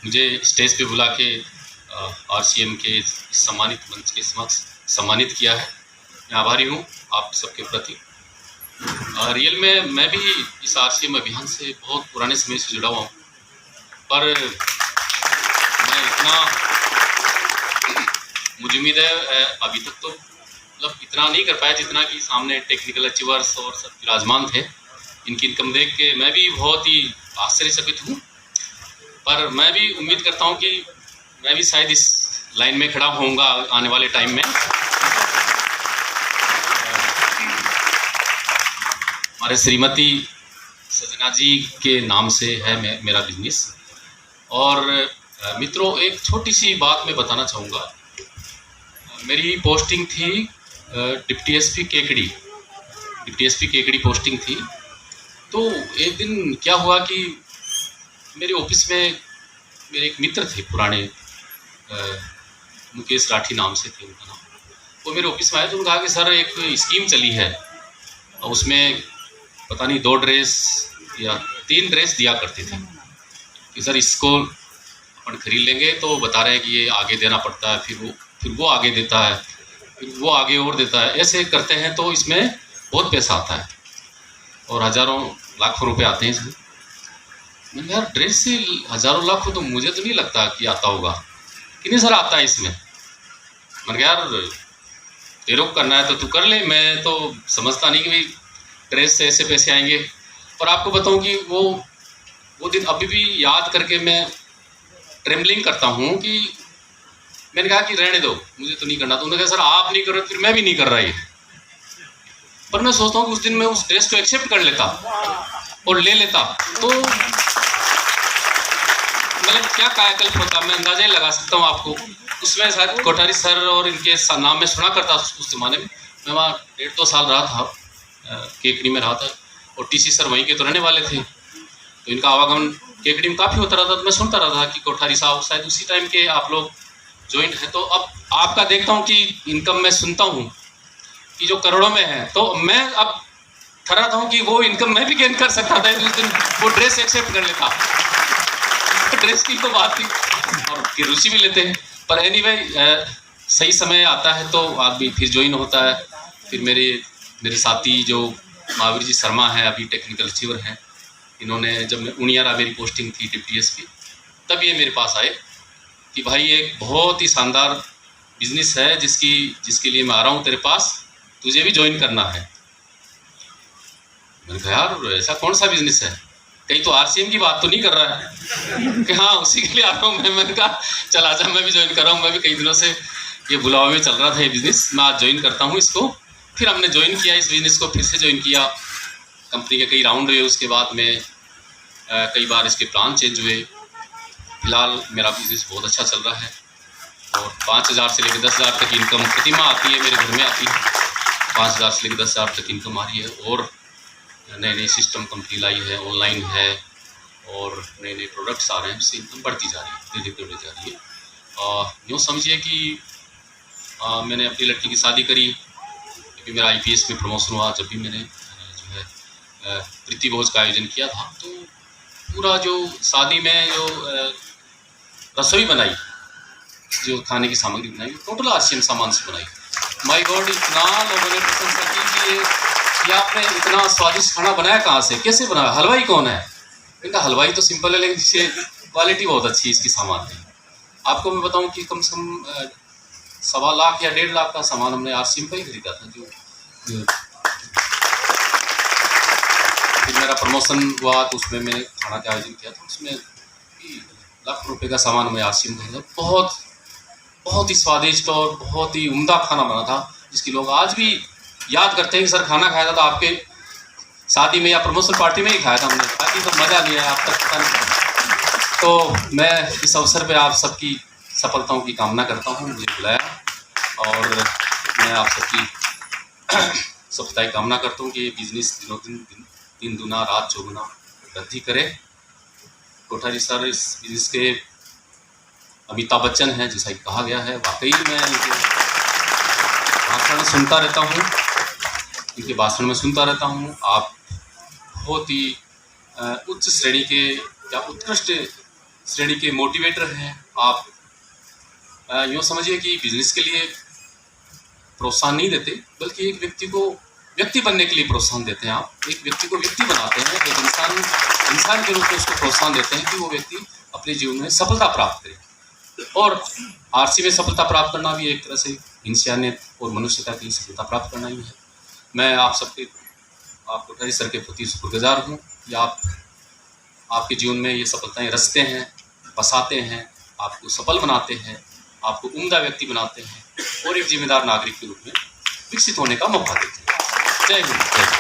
मुझे स्टेज पे बुला के आरसीएम के सम्मानित मंच के समक्ष सम्मानित किया है। मैं आभारी हूँ आप सबके प्रति। रियल में मैं भी इस आरसीएम अभियान से बहुत पुराने समय से जुड़ा हुआ हूँ, पर मैं इतना, मुझे उम्मीद है अभी तक तो मतलब इतना नहीं कर पाया जितना कि सामने टेक्निकल अचीवर्स और सब विराजमान थे। इनकी इनकम देख के मैं भी बहुत ही आश्चर्यचकित हूँ, पर मैं भी उम्मीद करता हूँ कि मैं भी शायद इस लाइन में खड़ा होऊंगा आने वाले टाइम में। हमारे श्रीमती सजना जी के नाम से है मेरा बिजनेस। और मित्रों, एक छोटी सी बात मैं बताना चाहूँगा। मेरी पोस्टिंग थी डिप्टी एसपी केकड़ी पोस्टिंग थी। तो एक दिन क्या हुआ कि मेरे ऑफिस में मेरे एक मित्र थे पुराने, मुकेश राठी नाम से थे उनका नाम। वो मेरे ऑफिस में आए तो उन्होंने कहा कि सर एक स्कीम चली है, उसमें पता नहीं 2 ड्रेस या 3 ड्रेस दिया करते थे कि सर इसको अपन खरीद लेंगे, तो बता रहे हैं कि ये आगे देना पड़ता है, फिर वो आगे देता है, फिर वो आगे और देता है, ऐसे करते हैं तो इसमें बहुत पैसा आता है और हज़ारों लाखों रुपए आते हैं इसमें। मैंने यार ड्रेस से हज़ारों लाखों तो मुझे तो नहीं लगता कि आता होगा, कि नहीं सर आता है इसमें। मैंने कहा यार तेरे को करना है तो तू कर ले, मैं तो समझता नहीं कि भाई ड्रेस से ऐसे पैसे आएंगे। और आपको बताऊं कि वो दिन अभी भी याद करके मैं ट्रेमलिंग करता हूं कि मैंने कहा कि रहने दो, मुझे तो नहीं करना। तो उन्होंने कहा सर आप नहीं कर रहे फिर मैं भी नहीं कर रहा ये। पर मैं सोचता हूँ कि उस दिन मैं उस ड्रेस को एक्सेप्ट कर लेता और ले लेता तो मतलब क्या कायाकल्प होता, मैं अंदाजा ही लगा सकता हूँ आपको। उसमें शायद कोठारी सर और इनके नाम में सुना करता उस ज़माने में। मैं वहाँ 1.5-2 साल रहा था, केकड़ी में रहा था, और टीसी सर वहीं के तो रहने वाले थे, तो इनका आवागमन केकड़ी में काफ़ी होता रहता। तो मैं सुनता रहता कि कोठारी साहब शायद उसी टाइम के आप लोग ज्वाइंट हैं। तो अब आपका देखता हूँ कि इनकम मैं सुनता हूँ कि जो करोड़ों में है, तो मैं अब ठहराता हूँ कि वो इनकम मैं भी गेन कर सकता था उस दिन वो ड्रेस एक्सेप्ट कर लेता। ड्रेस की तो बात थी और फिर रुचि भी लेते हैं, पर एनीवे सही समय आता है तो आदमी फिर ज्वाइन होता है। फिर मेरे साथी जो महावीर जी शर्मा हैं, अभी टेक्निकल अचीवर हैं, इन्होंने जब मैं उनियारा मेरी पोस्टिंग थी डिप्टी एसपी, तब ये मेरे पास आए कि भाई एक बहुत ही शानदार बिजनेस है जिसके लिए मैं आ रहा हूँ तेरे पास, तुझे भी ज्वाइन करना है। मैंने कहा यार ऐसा कौन सा बिजनेस है, कहीं तो आरसीएम की बात तो नहीं कर रहा है कि हाँ उसी के लिए आ रहा हूँ मैं। मैंने कहा चल आजा, मैं भी ज्वाइन कर रहा हूँ, मैं भी कई दिनों से ये बुलावा में चल रहा था ये बिज़नेस, मैं आज ज्वाइन करता हूँ इसको। फिर हमने ज्वाइन किया इस बिज़नेस को, फिर से ज्वाइन किया। कंपनी के कई राउंड हुए, उसके बाद में कई बार इसके प्लान चेंज हुए। फिलहाल मेरा बिज़नेस बहुत अच्छा चल रहा है और 5,000 से लेकर 10,000 तक इनकम प्रतिमा आती है, मेरे घर में आती है। 5,000 से लेकर 10,000 तक इनकम आ रही है और नए सिस्टम कंपनी लाई है, ऑनलाइन है और नए प्रोडक्ट्स आ रहे हैं, उससे इनकम बढ़ती जा रही है, धीरे धीरे बढ़ती जा रही है। यूँ समझिए कि मैंने अपनी लड़की की शादी करी, जब मेरा आईपीएस में प्रमोशन हुआ, जब भी मैंने जो है प्रीति भोज का आयोजन किया था, तो पूरा जो शादी में जो रसोई बनाई, जो खाने की सामग्री बनाई, टोटल आरसीएम सामान से बनाई। माय गॉड, इतना लोगों ने प्रशंसा की कि आपने इतना स्वादिष्ट खाना बनाया, कहाँ से, कैसे बनाया, हलवाई कौन है? इनका हलवाई तो सिंपल है लेकिन इससे क्वालिटी बहुत अच्छी है इसकी सामान की। आपको मैं बताऊं कि कम से कम 1.25 लाख या 1.5 लाख का सामान हमने आरसीएम का ही खरीदा था। जो फिर मेरा प्रमोशन हुआ तो उसमें मैंने खाना का आयोजन किया था, उसमें लाख रुपए का सामान मैं आरसीएम खरीदा। बहुत ही स्वादिष्ट और बहुत ही उम्दा खाना बना था, जिसकी लोग आज भी याद करते हैं कि सर खाना खाया था तो आपके शादी में या प्रमोशन पार्टी में ही खाया था हमने, बाकी तो मज़ा लिया है आप तक पता नहीं। तो मैं इस अवसर पे आप सबकी सफलताओं की कामना करता हूँ, मुझे बुलाया और मैं आप सबकी सफलता की कामना करता हूँ कि ये बिजनेस दिनों दिन दुना रात चौगुना वृद्धि करे। कोठारी सर इस बिजनेस के अमिताभ बच्चन हैं, जैसा कि कहा गया है। वाकई मैं इनके भाषण सुनता रहता हूँ, इनके भाषण में सुनता रहता हूँ। आप बहुत ही उच्च श्रेणी के या उत्कृष्ट श्रेणी के मोटिवेटर हैं। आप यूँ समझिए कि बिजनेस के लिए प्रोत्साहन नहीं देते, बल्कि एक व्यक्ति को व्यक्ति बनने के लिए प्रोत्साहन देते हैं। आप एक व्यक्ति को व्यक्ति बनाते हैं, एक इंसान के रूप में उसको प्रोत्साहन देते हैं कि वो व्यक्ति अपने जीवन में सफलता प्राप्त करे। और आरसी में सफलता प्राप्त करना भी एक तरह से इंसानियत और मनुष्यता की सफलता प्राप्त करना ही है। मैं आप कोठारी सर के प्रति शुक्रगुजार हूँ कि आपके जीवन में ये सफलताएं रचते हैं, बसाते हैं, आपको सफल बनाते हैं, आपको उम्दा व्यक्ति बनाते हैं और एक जिम्मेदार नागरिक के रूप में विकसित होने का मौका देते हैं। जय हिंद।